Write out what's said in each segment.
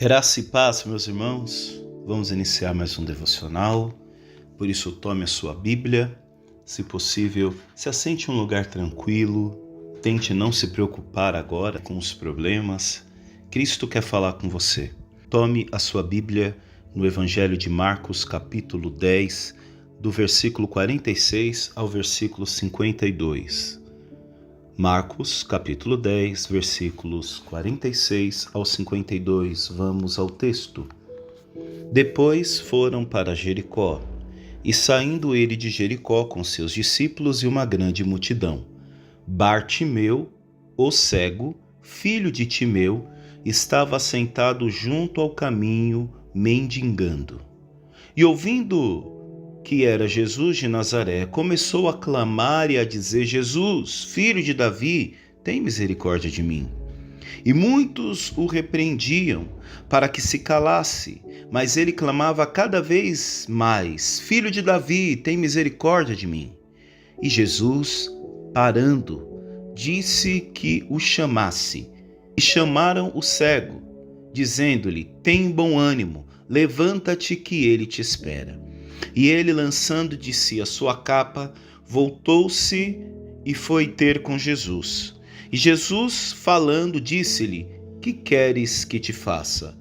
Graça e paz, meus irmãos. Vamos iniciar mais um devocional. Por isso, tome a sua Bíblia. Se possível, se assente em um lugar tranquilo. Tente não se preocupar agora com os problemas. Cristo quer falar com você. Tome a sua Bíblia no Evangelho de Marcos, capítulo 10, do versículo 46 ao versículo 52. Marcos, capítulo 10, versículos 46 ao 52. Vamos ao texto. Depois foram para Jericó, e saindo ele de Jericó com seus discípulos e uma grande multidão, Bartimeu, o cego, filho de Timeu, estava sentado junto ao caminho, mendigando. E ouvindo que era Jesus de Nazaré, começou a clamar e a dizer: Jesus, filho de Davi, tem misericórdia de mim. E muitos o repreendiam para que se calasse, mas ele clamava cada vez mais: Filho de Davi, tem misericórdia de mim. E Jesus, parando, disse que o chamasse. E chamaram o cego, dizendo-lhe: Tem bom ânimo, levanta-te que ele te espera. E ele, lançando de si a sua capa, voltou-se e foi ter com Jesus. E Jesus, falando, disse-lhe: Que queres que te faça?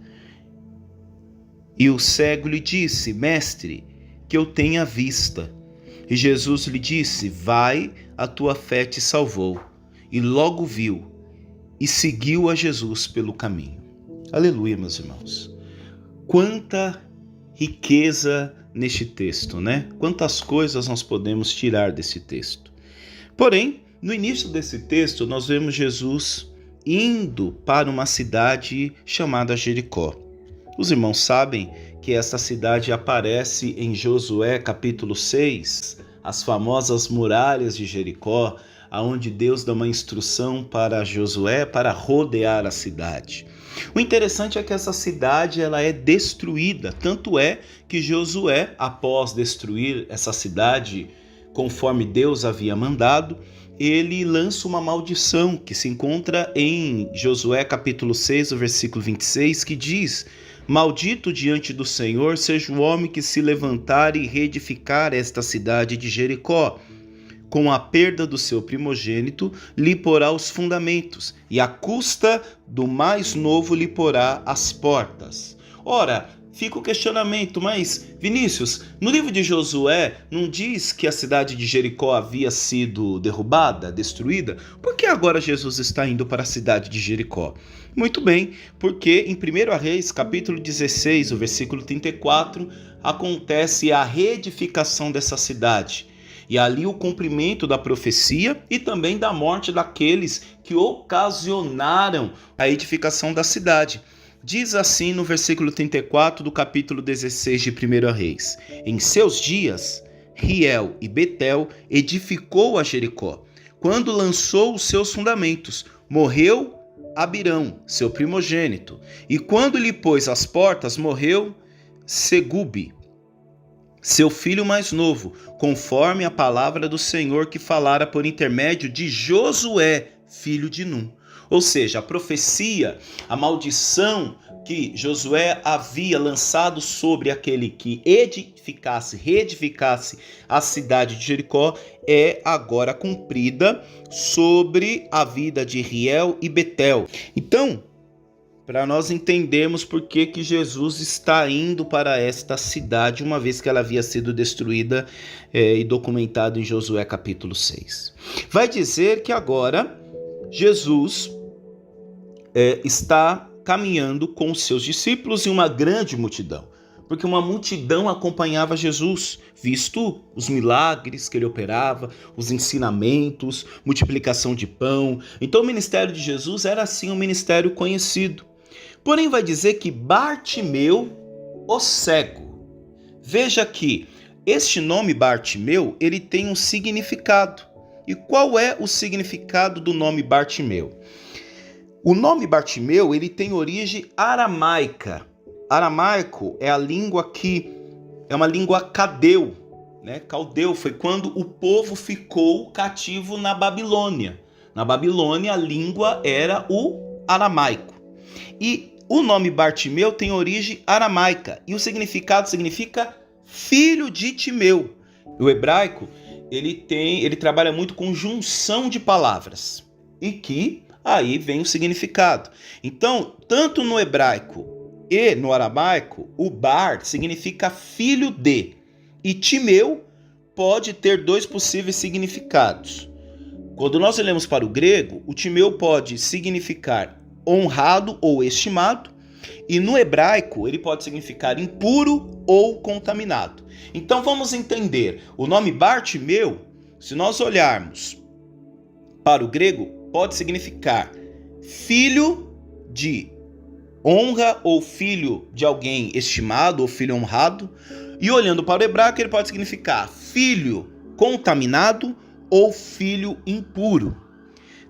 E o cego lhe disse: Mestre, que eu tenha vista. E Jesus lhe disse: Vai, a tua fé te salvou. E logo viu, e seguiu a Jesus pelo caminho. Aleluia, meus irmãos. Quanta riqueza neste texto, né? Quantas coisas nós podemos tirar desse texto. Porém, no início desse texto, nós vemos Jesus indo para uma cidade chamada Jericó. Os irmãos sabem que essa cidade aparece em Josué capítulo 6, as famosas muralhas de Jericó, onde Deus dá uma instrução para Josué para rodear a cidade. O interessante é que essa cidade ela é destruída, tanto é que Josué, após destruir essa cidade, conforme Deus havia mandado, ele lança uma maldição que se encontra em Josué capítulo 6, o versículo 26, que diz: Maldito diante do Senhor seja o homem que se levantar e reedificar esta cidade de Jericó. Com a perda do seu primogênito, lhe porá os fundamentos, e à custa do mais novo lhe porá as portas. Ora, fica o questionamento, mas Vinícius, no livro de Josué não diz que a cidade de Jericó havia sido derrubada, destruída? Por que agora Jesus está indo para a cidade de Jericó? Muito bem, porque em 1 Reis, capítulo 16, o versículo 34, acontece a reedificação dessa cidade. E ali o cumprimento da profecia e também da morte daqueles que ocasionaram a edificação da cidade. Diz assim no versículo 34 do capítulo 16 de 1 Reis: Em seus dias, Riel e Betel edificou a Jericó. Quando lançou os seus fundamentos, morreu Abirão, seu primogênito. E quando lhe pôs as portas, morreu Segube, seu filho mais novo, conforme a palavra do Senhor que falara por intermédio de Josué, filho de Num. Ou seja, a profecia, a maldição que Josué havia lançado sobre aquele que reedificasse a cidade de Jericó, é agora cumprida sobre a vida de Riel e Betel. Então, para nós entendermos por que Jesus está indo para esta cidade, uma vez que ela havia sido destruída e documentada em Josué capítulo 6. Vai dizer que agora Jesus está caminhando com os seus discípulos e uma grande multidão, porque uma multidão acompanhava Jesus, visto os milagres que ele operava, os ensinamentos, multiplicação de pão. Então o ministério de Jesus era assim um ministério conhecido. Porém, vai dizer que Bartimeu, o cego. Veja que este nome Bartimeu, ele tem um significado. E qual é o significado do nome Bartimeu? O nome Bartimeu, ele tem origem aramaica. Aramaico é a língua que é uma língua caldeu, né? Caldeu foi quando o povo ficou cativo na Babilônia. Na Babilônia, a língua era o aramaico. E O nome Bartimeu tem origem aramaica e o significado significa filho de Timeu. O hebraico, ele trabalha muito com junção de palavras e que aí vem o significado. Então, tanto no hebraico e no aramaico, o bar significa filho de, e Timeu pode ter dois possíveis significados. Quando nós olhamos para o grego, o Timeu pode significar honrado ou estimado, e no hebraico ele pode significar impuro ou contaminado. Então vamos entender, o nome Bartimeu, se nós olharmos para o grego, pode significar filho de honra ou filho de alguém estimado ou filho honrado, e olhando para o hebraico ele pode significar filho contaminado ou filho impuro.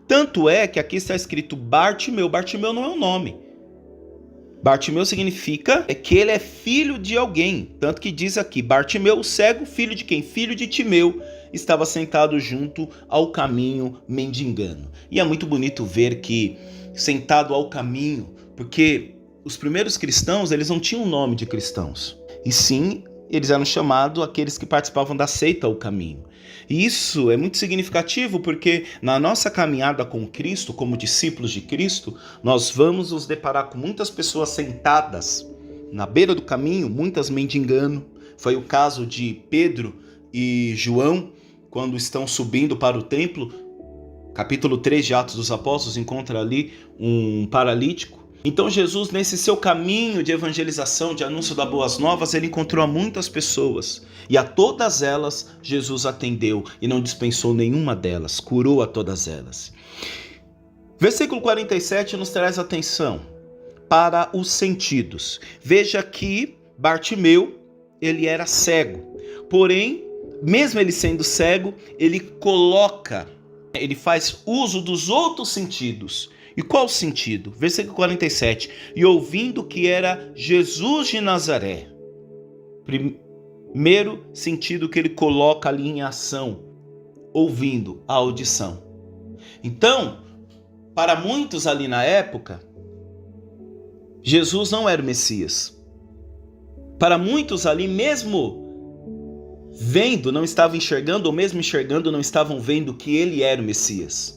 Tanto é que aqui está escrito Bartimeu. Bartimeu não é um nome. Bartimeu significa que ele é filho de alguém. Tanto que diz aqui, Bartimeu, o cego, filho de quem? Filho de Timeu, estava sentado junto ao caminho mendigando. E é muito bonito ver que sentado ao caminho, porque os primeiros cristãos, eles não tinham nome de cristãos. E sim, eles eram chamados aqueles que participavam da seita ao caminho. E isso é muito significativo porque na nossa caminhada com Cristo, como discípulos de Cristo, nós vamos nos deparar com muitas pessoas sentadas na beira do caminho, muitas mendigando. Foi o caso de Pedro e João, quando estão subindo para o templo. Capítulo 3 de Atos dos Apóstolos encontra ali um paralítico. Então Jesus, nesse seu caminho de evangelização, de anúncio das boas novas, ele encontrou muitas pessoas. E a todas elas, Jesus atendeu e não dispensou nenhuma delas, curou a todas elas. Versículo 47 nos traz atenção para os sentidos. Veja que Bartimeu, ele era cego. Porém, mesmo ele sendo cego, ele faz uso dos outros sentidos. E qual o sentido? Versículo 47. E ouvindo que era Jesus de Nazaré. Primeiro sentido que ele coloca ali em ação. Ouvindo, a audição. Então, para muitos ali na época, Jesus não era o Messias. Para muitos ali, mesmo vendo, não estavam enxergando, ou mesmo enxergando, não estavam vendo que ele era o Messias.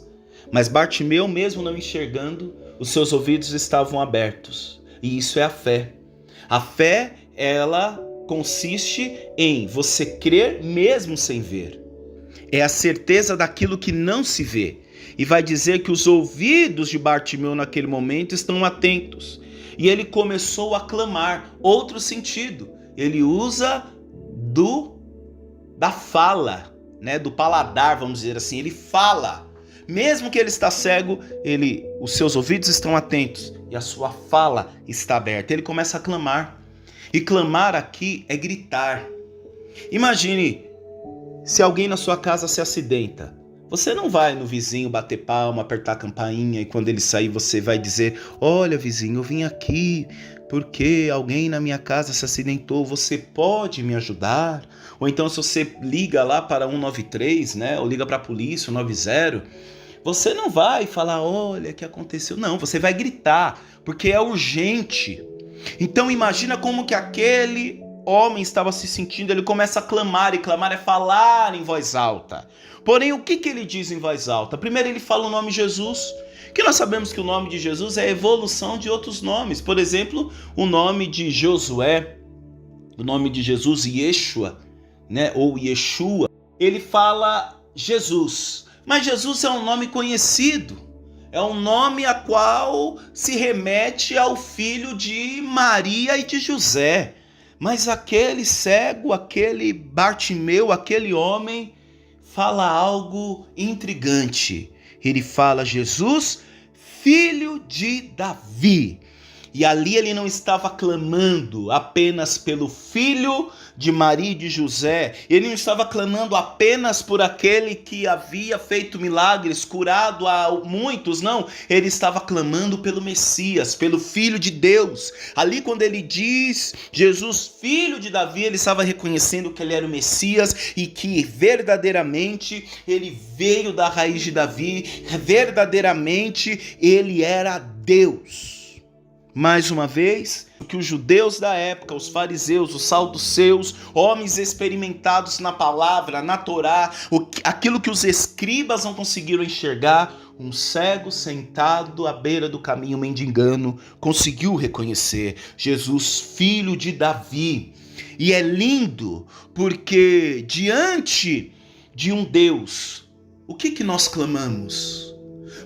Mas Bartimeu, mesmo não enxergando, os seus ouvidos estavam abertos. E isso é a fé. A fé, ela consiste em você crer mesmo sem ver. É a certeza daquilo que não se vê. E vai dizer que os ouvidos de Bartimeu naquele momento estão atentos. E ele começou a clamar. Outro sentido. Ele usa da fala, né? Do paladar, vamos dizer assim. Ele fala. Mesmo que ele está cego, os seus ouvidos estão atentos e a sua fala está aberta. Ele começa a clamar. E clamar aqui é gritar. Imagine se alguém na sua casa se acidenta. Você não vai no vizinho bater palma, apertar a campainha e quando ele sair você vai dizer: olha vizinho, eu vim aqui porque alguém na minha casa se acidentou, você pode me ajudar? Ou então se você liga lá para 193, né, ou liga para a polícia, 190, você não vai falar: olha o que aconteceu. Não, você vai gritar, porque é urgente. Então imagina como que aquele homem estava se sentindo. Ele começa a clamar, e clamar é falar em voz alta. Porém, o que ele diz em voz alta? Primeiro ele fala o nome Jesus, que nós sabemos que o nome de Jesus é a evolução de outros nomes. Por exemplo, o nome de Josué, o nome de Jesus, Yeshua, né? Ou Yeshua. Ele fala Jesus, mas Jesus é um nome conhecido. É um nome a qual se remete ao filho de Maria e de José. Mas aquele cego, aquele Bartimeu, aquele homem, fala algo intrigante. Ele fala: Jesus, filho de Davi. E ali ele não estava clamando apenas pelo filho de Maria e de José. Ele não estava clamando apenas por aquele que havia feito milagres, curado a muitos. Não, ele estava clamando pelo Messias, pelo Filho de Deus. Ali quando ele diz Jesus, filho de Davi, ele estava reconhecendo que ele era o Messias e que verdadeiramente ele veio da raiz de Davi. Verdadeiramente ele era Deus. Mais uma vez, que os judeus da época, os fariseus, os saduceus, homens experimentados na palavra, na Torá, aquilo que os escribas não conseguiram enxergar, um cego sentado à beira do caminho mendigando conseguiu reconhecer Jesus, filho de Davi. E é lindo porque diante de um Deus, o que nós clamamos?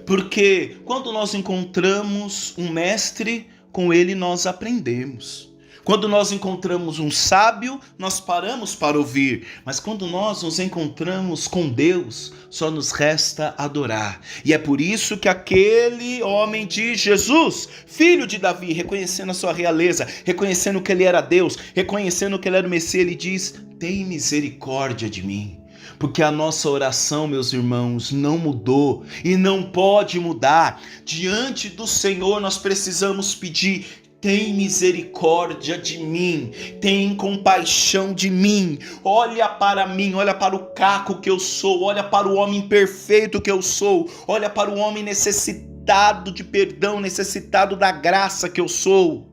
Porque quando nós encontramos um mestre, com ele nós aprendemos. Quando nós encontramos um sábio, nós paramos para ouvir. Mas quando nós nos encontramos com Deus, só nos resta adorar. E é por isso que aquele homem diz: Jesus, filho de Davi, reconhecendo a sua realeza, reconhecendo que ele era Deus, reconhecendo que ele era o Messias, ele diz: tem misericórdia de mim. Porque a nossa oração, meus irmãos, não mudou e não pode mudar. Diante do Senhor nós precisamos pedir: tem misericórdia de mim, tem compaixão de mim, olha para mim, olha para o caco que eu sou, olha para o homem perfeito que eu sou, olha para o homem necessitado de perdão, necessitado da graça que eu sou.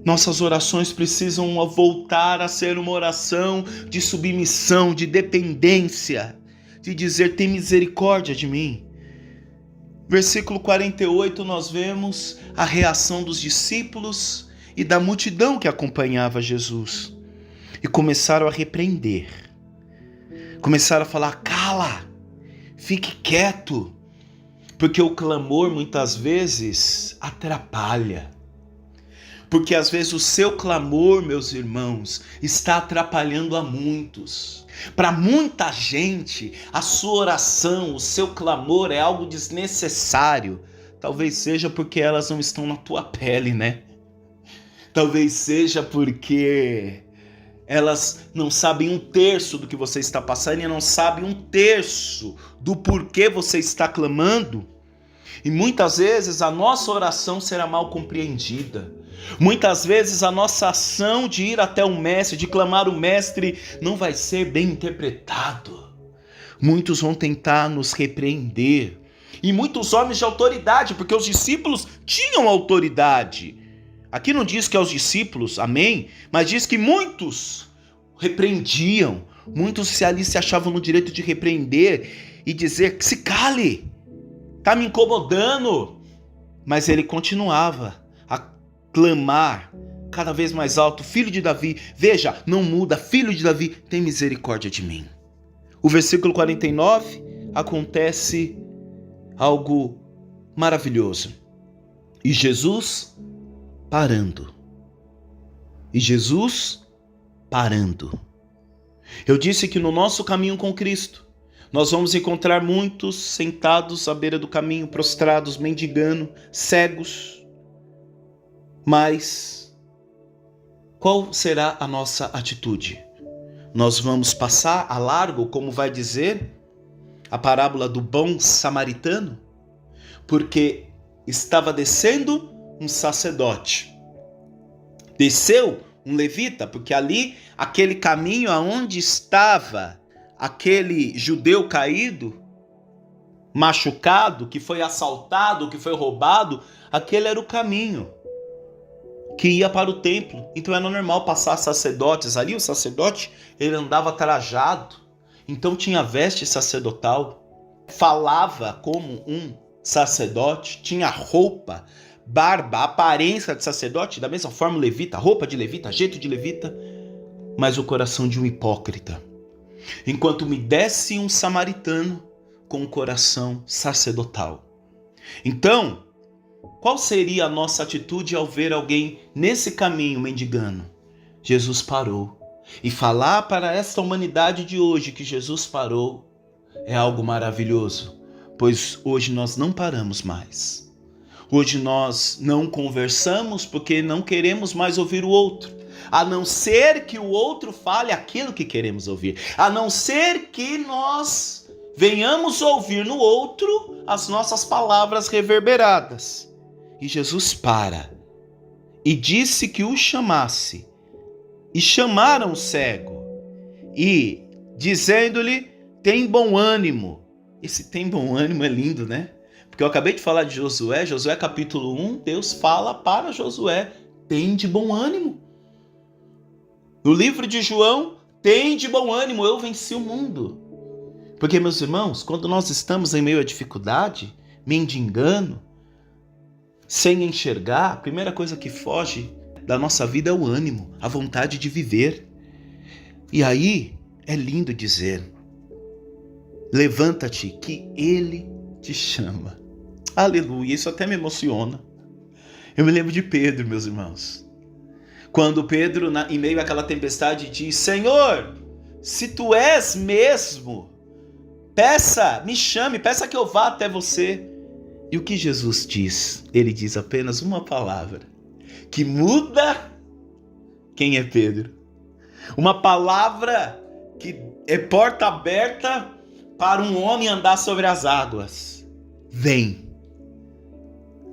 Nossas orações precisam voltar a ser uma oração de submissão, de dependência, de dizer: tem misericórdia de mim. Versículo 48, nós vemos a reação dos discípulos e da multidão que acompanhava Jesus. E começaram a repreender. Começaram a falar: cala, fique quieto. Porque o clamor muitas vezes atrapalha. Porque às vezes o seu clamor, meus irmãos, está atrapalhando a muitos. Para muita gente, a sua oração, o seu clamor é algo desnecessário. Talvez seja porque elas não estão na tua pele, né? Talvez seja porque elas não sabem um terço do que você está passando e não sabem um terço do porquê você está clamando. E muitas vezes a nossa oração será mal compreendida. Muitas vezes a nossa ação de ir até o mestre, de clamar o mestre, não vai ser bem interpretado. Muitos vão tentar nos repreender. E muitos homens de autoridade, porque os discípulos tinham autoridade. Aqui não diz que é os discípulos, amém? Mas diz que muitos repreendiam. Muitos ali se achavam no direito de repreender e dizer: que se cale, está me incomodando. Mas ele continuava a clamar cada vez mais alto: filho de Davi, veja, não muda, filho de Davi, tem misericórdia de mim. O versículo 49 acontece algo maravilhoso. E Jesus parando. Eu disse que no nosso caminho com Cristo, nós vamos encontrar muitos sentados à beira do caminho, prostrados, mendigando, cegos. Mas qual será a nossa atitude? Nós vamos passar a largo, como vai dizer a parábola do bom samaritano? Porque estava descendo um sacerdote. Desceu um levita, porque ali, aquele caminho aonde estava aquele judeu caído, machucado, que foi assaltado, que foi roubado, aquele era o caminho que ia para o templo. Então era normal passar sacerdotes ali. O sacerdote, ele andava trajado, então tinha veste sacerdotal, falava como um sacerdote, tinha roupa, barba, aparência de sacerdote, da mesma forma o levita, roupa de levita, jeito de levita, mas o coração de um hipócrita. Enquanto me desce um samaritano com um coração sacerdotal. Então, qual seria a nossa atitude ao ver alguém nesse caminho mendigando? Jesus parou. E falar para esta humanidade de hoje que Jesus parou é algo maravilhoso, pois hoje nós não paramos mais. Hoje nós não conversamos porque não queremos mais ouvir o outro, a não ser que o outro fale aquilo que queremos ouvir, a não ser que nós venhamos ouvir no outro as nossas palavras reverberadas. E Jesus para e disse que o chamasse. E chamaram o cego e dizendo-lhe: tem bom ânimo. Esse tem bom ânimo é lindo, né? Porque eu acabei de falar de Josué, Josué capítulo 1, Deus fala para Josué, tem de bom ânimo. No livro de João, tem de bom ânimo, eu venci o mundo. Porque, meus irmãos, quando nós estamos em meio à dificuldade, mendigando, sem enxergar, a primeira coisa que foge da nossa vida é o ânimo, a vontade de viver. E aí é lindo dizer, levanta-te que Ele te chama. Aleluia, isso até me emociona. Eu me lembro de Pedro, meus irmãos. Quando Pedro, em meio àquela tempestade, diz, Senhor, se tu és mesmo, me chame, peça que eu vá até você. E o que Jesus diz? Ele diz apenas uma palavra, que muda quem é Pedro. Uma palavra que é porta aberta para um homem andar sobre as águas. Vem.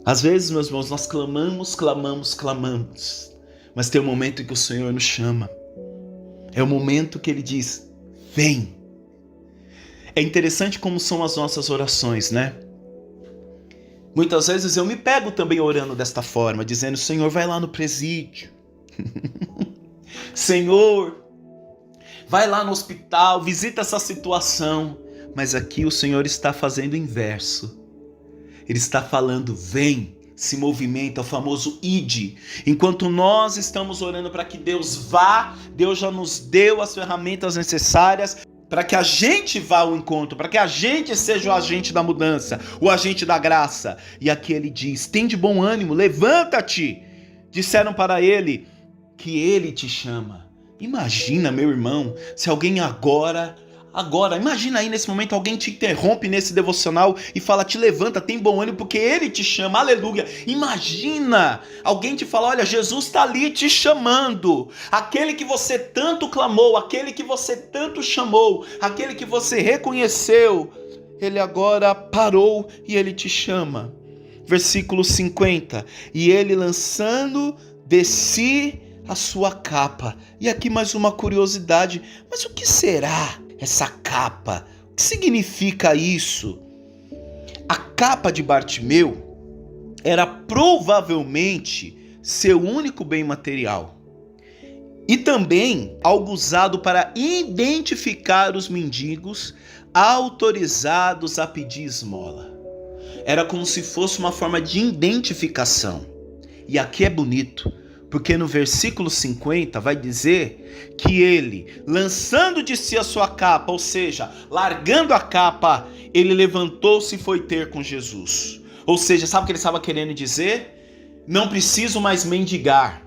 Às vezes, meus irmãos, nós clamamos. Mas tem um momento em que o Senhor nos chama. É o momento que Ele diz, vem. É interessante como são as nossas orações, né? Muitas vezes eu me pego também orando desta forma, dizendo, Senhor, vai lá no presídio. Senhor, vai lá no hospital, visita essa situação. Mas aqui o Senhor está fazendo o inverso. Ele está falando, vem, se movimenta, o famoso ide. Enquanto nós estamos orando para que Deus vá, Deus já nos deu as ferramentas necessárias para que a gente vá ao encontro, para que a gente seja o agente da mudança, o agente da graça. E aqui ele diz, tem de bom ânimo, levanta-te. Disseram para ele que ele te chama. Imagina, meu irmão, se alguém agora, imagina aí nesse momento alguém te interrompe nesse devocional e fala, te levanta, tem bom ânimo porque ele te chama, aleluia. Imagina alguém te fala, olha, Jesus está ali te chamando, aquele que você tanto clamou, aquele que você tanto chamou, aquele que você reconheceu, ele agora parou e ele te chama. Versículo 50, e ele lançando de si a sua capa. E aqui mais uma curiosidade, mas o que será essa capa? O que significa isso? A capa de Bartimeu era provavelmente seu único bem material. E também algo usado para identificar os mendigos autorizados a pedir esmola. Era como se fosse uma forma de identificação. E aqui é bonito, porque no versículo 50 vai dizer que ele, lançando de si a sua capa, ou seja, largando a capa, ele levantou-se e foi ter com Jesus. Ou seja, sabe o que ele estava querendo dizer? Não preciso mais mendigar.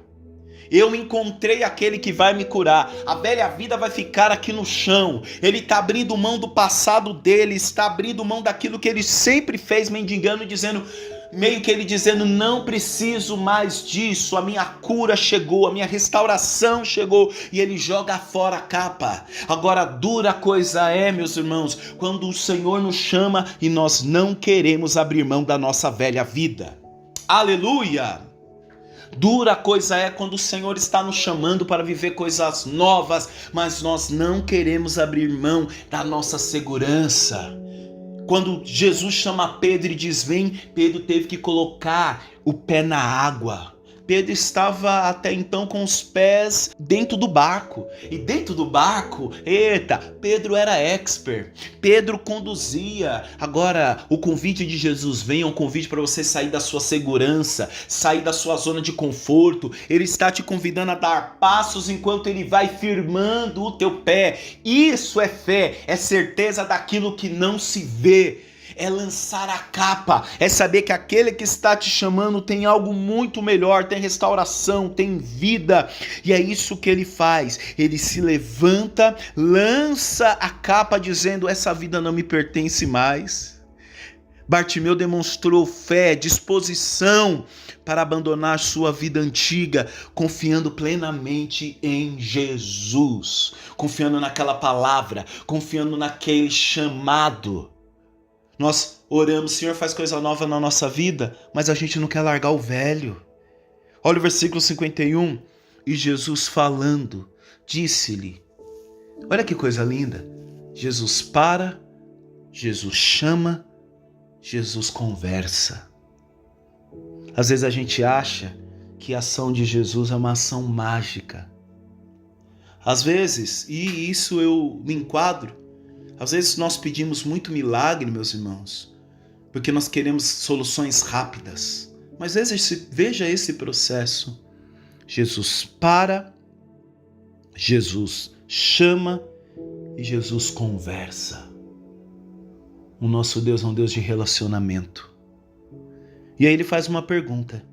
Eu encontrei aquele que vai me curar. A velha vida vai ficar aqui no chão. Ele está abrindo mão do passado dele, está abrindo mão daquilo que ele sempre fez, mendigando, dizendo, meio que ele dizendo, não preciso mais disso, a minha cura chegou, a minha restauração chegou, e ele joga fora a capa. Agora, dura coisa é, meus irmãos, quando o Senhor nos chama e nós não queremos abrir mão da nossa velha vida. Aleluia! Dura coisa é quando o Senhor está nos chamando para viver coisas novas, mas nós não queremos abrir mão da nossa segurança. Quando Jesus chama Pedro e diz, vem, Pedro teve que colocar o pé na água. Pedro estava até então com os pés dentro do barco. E dentro do barco, Pedro era expert. Pedro conduzia. Agora, o convite de Jesus vem, é um convite para você sair da sua segurança, sair da sua zona de conforto. Ele está te convidando a dar passos enquanto ele vai firmando o teu pé. Isso é fé, é certeza daquilo que não se vê. É lançar a capa, é saber que aquele que está te chamando tem algo muito melhor, tem restauração, tem vida, e é isso que ele faz. Ele se levanta, lança a capa dizendo, essa vida não me pertence mais. Bartimeu demonstrou fé, disposição para abandonar sua vida antiga, confiando plenamente em Jesus, confiando naquela palavra, confiando naquele chamado. Nós oramos, Senhor, faz coisa nova na nossa vida, mas a gente não quer largar o velho. Olha o versículo 51. E Jesus falando, disse-lhe, olha que coisa linda. Jesus para, Jesus chama Jesus conversa. Às vezes a gente acha que a ação de Jesus é uma ação mágica. Às vezes, e isso eu me enquadro, às vezes nós pedimos muito milagre, meus irmãos, porque nós queremos soluções rápidas. Mas veja esse processo. Jesus para, Jesus chama e Jesus conversa. O nosso Deus é um Deus de relacionamento. E aí ele faz uma pergunta: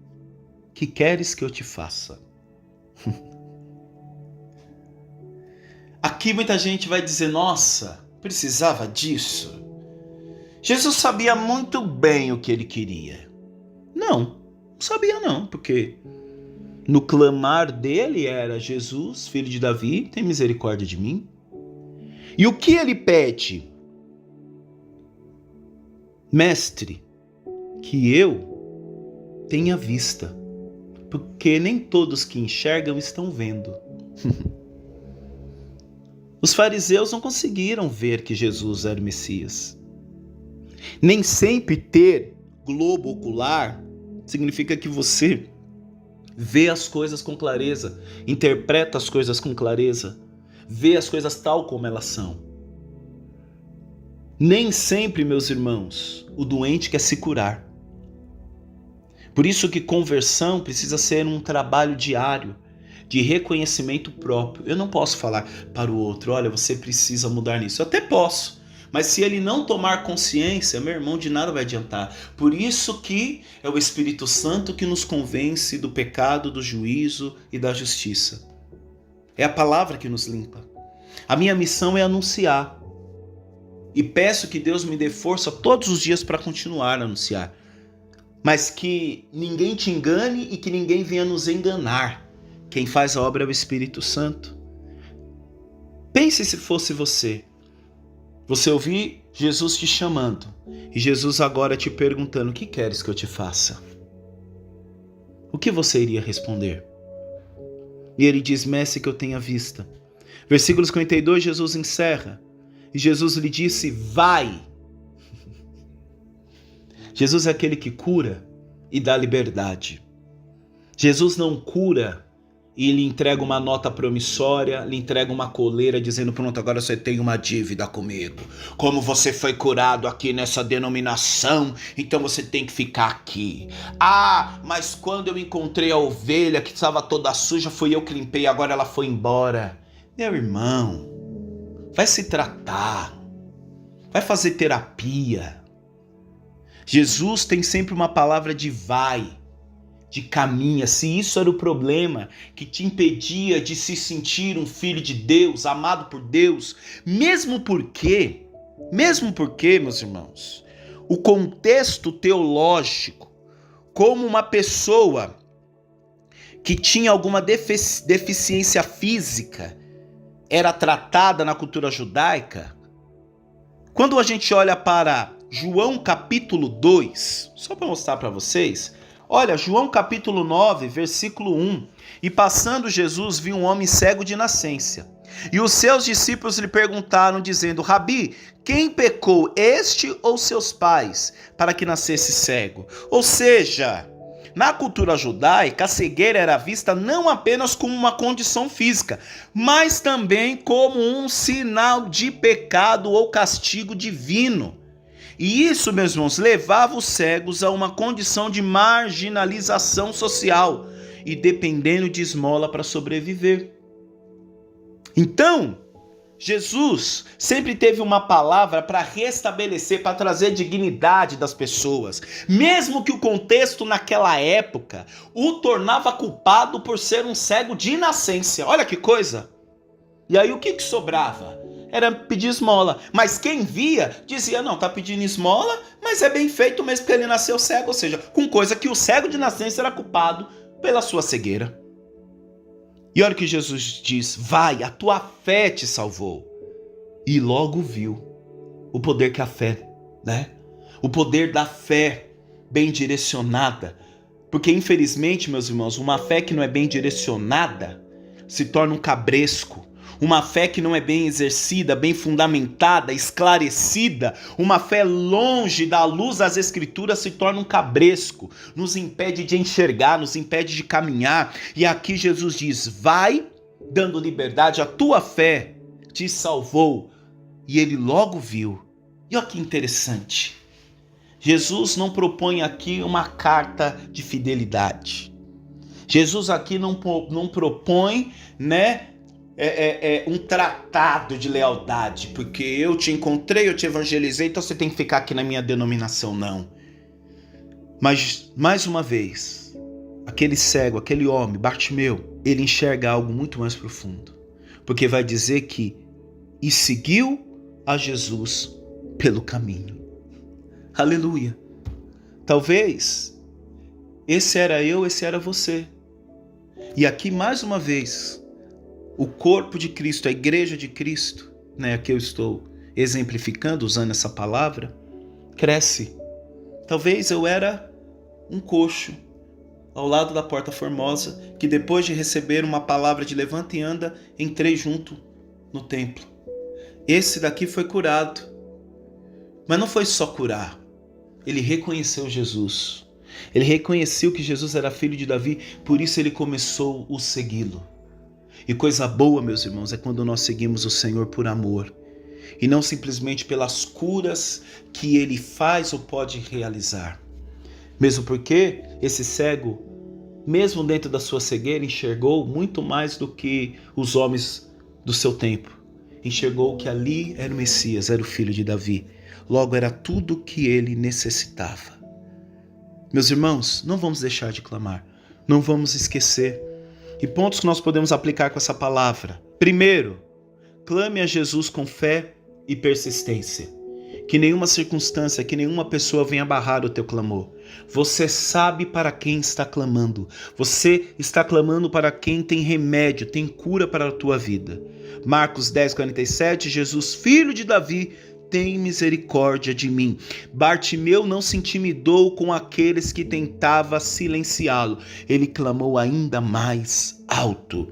que queres que eu te faça? Aqui muita gente vai dizer: nossa, precisava disso? Jesus sabia muito bem o que ele queria. Não sabia não, porque no clamar dele era: Jesus, filho de Davi, tem misericórdia de mim. E o que ele pede? Mestre, que eu tenha vista, porque nem todos que enxergam estão vendo. Os fariseus não conseguiram ver que Jesus era o Messias. Nem sempre ter globo ocular significa que você vê as coisas com clareza, interpreta as coisas com clareza, vê as coisas tal como elas são. Nem sempre, meus irmãos, o doente quer se curar. Por isso que conversão precisa ser um trabalho diário, de reconhecimento próprio. Eu não posso falar para o outro: olha, você precisa mudar nisso. Eu até posso, mas se ele não tomar consciência, meu irmão, de nada vai adiantar. Por isso que é o Espírito Santo que nos convence do pecado, do juízo e da justiça. É a palavra que nos limpa. A minha missão é anunciar. E peço que Deus me dê força todos os dias para continuar a anunciar. Mas que ninguém te engane e que ninguém venha nos enganar. Quem faz a obra é o Espírito Santo. Pense se fosse você. Você ouvir Jesus te chamando. E Jesus agora te perguntando: o que queres que eu te faça? O que você iria responder? E ele diz: mestre, que eu tenha vista. Versículo 52, Jesus encerra. E Jesus lhe disse: vai. Jesus é aquele que cura e dá liberdade. Jesus não cura e lhe entrega uma nota promissória, lhe entrega uma coleira dizendo: pronto, agora você tem uma dívida comigo. Como você foi curado aqui nessa denominação, então você tem que ficar aqui. Ah, mas quando eu encontrei a ovelha que estava toda suja, fui eu que limpei, agora ela foi embora. Meu irmão, vai se tratar, vai fazer terapia. Jesus tem sempre uma palavra de vai, de caminha. Se isso era o problema que te impedia de se sentir um filho de Deus, amado por Deus, mesmo porque, meus irmãos, o contexto teológico, como uma pessoa que tinha alguma deficiência física era tratada na cultura judaica, quando a gente olha para João capítulo 2, só para mostrar para vocês, olha, João capítulo 9, versículo 1, e passando Jesus viu um homem cego de nascença, e os seus discípulos lhe perguntaram, dizendo: Rabi, quem pecou, este ou seus pais, para que nascesse cego? Ou seja, na cultura judaica, a cegueira era vista não apenas como uma condição física, mas também como um sinal de pecado ou castigo divino. E isso, meus irmãos, levava os cegos a uma condição de marginalização social e dependendo de esmola para sobreviver. Então, Jesus sempre teve uma palavra para restabelecer, para trazer dignidade das pessoas, mesmo que o contexto naquela época o tornava culpado por ser um cego de nascença. Olha que coisa! E aí o que sobrava? Era pedir esmola. Mas quem via dizia: não, tá pedindo esmola, mas é bem feito mesmo porque ele nasceu cego. Ou seja, com coisa que o cego de nascença era culpado pela sua cegueira. E olha que Jesus diz: vai, a tua fé te salvou. E logo viu o poder que a fé, né? O poder da fé bem direcionada. Porque infelizmente, meus irmãos, uma fé que não é bem direcionada se torna um cabresco. uma fé que não é bem exercida, bem fundamentada, esclarecida, uma fé longe da luz das Escrituras se torna um cabresco, nos impede de enxergar, nos impede de caminhar. E aqui Jesus diz: vai, dando liberdade, a tua fé te salvou. E ele logo viu. E olha que interessante, Jesus não propõe aqui uma carta de fidelidade. Jesus aqui não propõe, um tratado de lealdade, porque eu te encontrei, eu te evangelizei, então você tem que ficar aqui na minha denominação. Não. Mas, mais uma vez, aquele cego, aquele homem, Bartimeu, ele enxerga algo muito mais profundo, porque vai dizer que e seguiu a Jesus pelo caminho. Aleluia. Talvez esse era eu, esse era você. E aqui mais uma vez, o corpo de Cristo, a igreja de Cristo, que eu estou exemplificando usando essa palavra, cresce. Talvez eu era um coxo ao lado da Porta Formosa, que depois de receber uma palavra de levanta e anda, entrei junto no templo. Esse daqui foi curado. Mas não foi só curar. Ele reconheceu Jesus. Ele reconheceu que Jesus era filho de Davi, por isso ele começou a segui-lo. E coisa boa, meus irmãos, é quando nós seguimos o Senhor por amor, e não simplesmente pelas curas que ele faz ou pode realizar. Mesmo porque esse cego, mesmo dentro da sua cegueira, enxergou muito mais do que os homens do seu tempo. Enxergou que ali era o Messias, era o filho de Davi. Logo era tudo o que ele necessitava. Meus irmãos, não vamos deixar de clamar, não vamos esquecer. E pontos que nós podemos aplicar com essa palavra. Primeiro, clame a Jesus com fé e persistência. Que nenhuma circunstância, que nenhuma pessoa venha barrar o teu clamor. Você sabe para quem está clamando. Você está clamando para quem tem remédio, tem cura para a tua vida. Marcos 10:47, Jesus, filho de Davi, tem misericórdia de mim. Bartimeu não se intimidou com aqueles que tentavam silenciá-lo. Ele clamou ainda mais alto.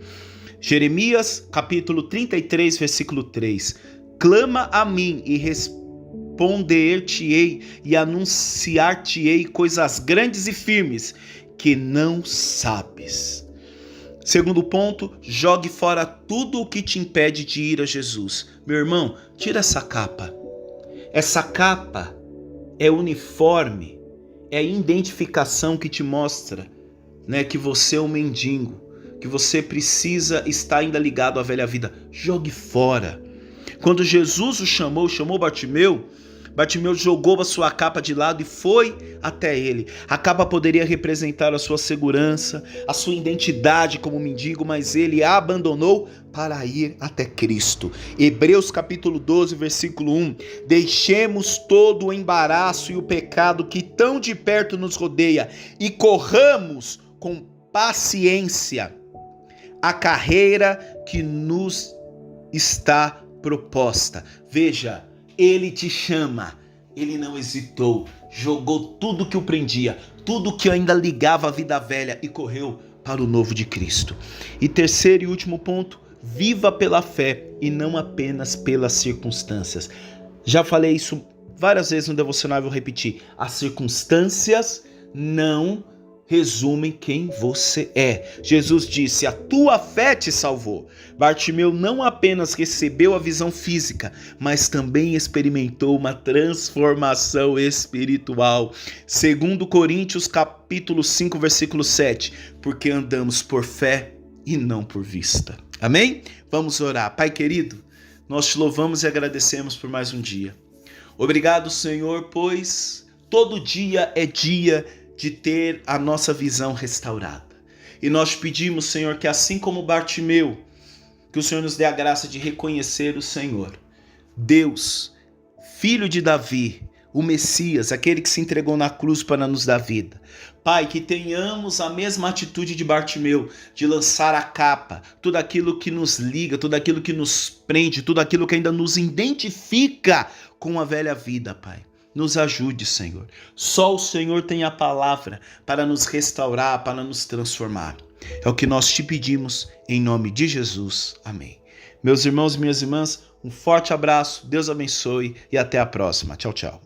Jeremias, capítulo 33, versículo 3. Clama a mim e responder-te-ei e anunciar-te-ei coisas grandes e firmes que não sabes. Segundo ponto, jogue fora tudo o que te impede de ir a Jesus. Meu irmão, tira essa capa. Essa capa é uniforme, é a identificação que te mostra, que você é um mendigo, que você precisa estar ainda ligado à velha vida. Jogue fora. Quando Jesus o chamou Bartimeu, Bartimeu jogou a sua capa de lado e foi até ele. A capa poderia representar a sua segurança, a sua identidade como mendigo, mas ele a abandonou para ir até Cristo. Hebreus capítulo 12, versículo 1. Deixemos todo o embaraço e o pecado que tão de perto nos rodeia e corramos com paciência a carreira que nos está proposta. Veja, ele te chama, ele não hesitou, jogou tudo que o prendia, tudo que ainda ligava a vida velha e correu para o novo de Cristo. E terceiro e último ponto, viva pela fé e não apenas pelas circunstâncias. Já falei isso várias vezes no devocional, vou repetir. As circunstâncias não resumem quem você é. Jesus disse: a tua fé te salvou. Bartimeu não apenas recebeu a visão física, mas também experimentou uma transformação espiritual. Segundo Coríntios capítulo 5, versículo 7, porque andamos por fé e não por vista. Amém? Vamos orar. Pai querido, nós te louvamos e agradecemos por mais um dia. Obrigado, Senhor, pois todo dia é dia de ter a nossa visão restaurada. E nós pedimos, Senhor, que assim como Bartimeu, que o Senhor nos dê a graça de reconhecer o Senhor, Deus, filho de Davi, o Messias, aquele que se entregou na cruz para nos dar vida. Pai, que tenhamos a mesma atitude de Bartimeu, de lançar a capa, tudo aquilo que nos liga, tudo aquilo que nos prende, tudo aquilo que ainda nos identifica com a velha vida, Pai. Nos ajude, Senhor. Só o Senhor tem a palavra para nos restaurar, para nos transformar. É o que nós te pedimos, em nome de Jesus. Amém. Meus irmãos e minhas irmãs, um forte abraço, Deus abençoe e até a próxima. Tchau, tchau.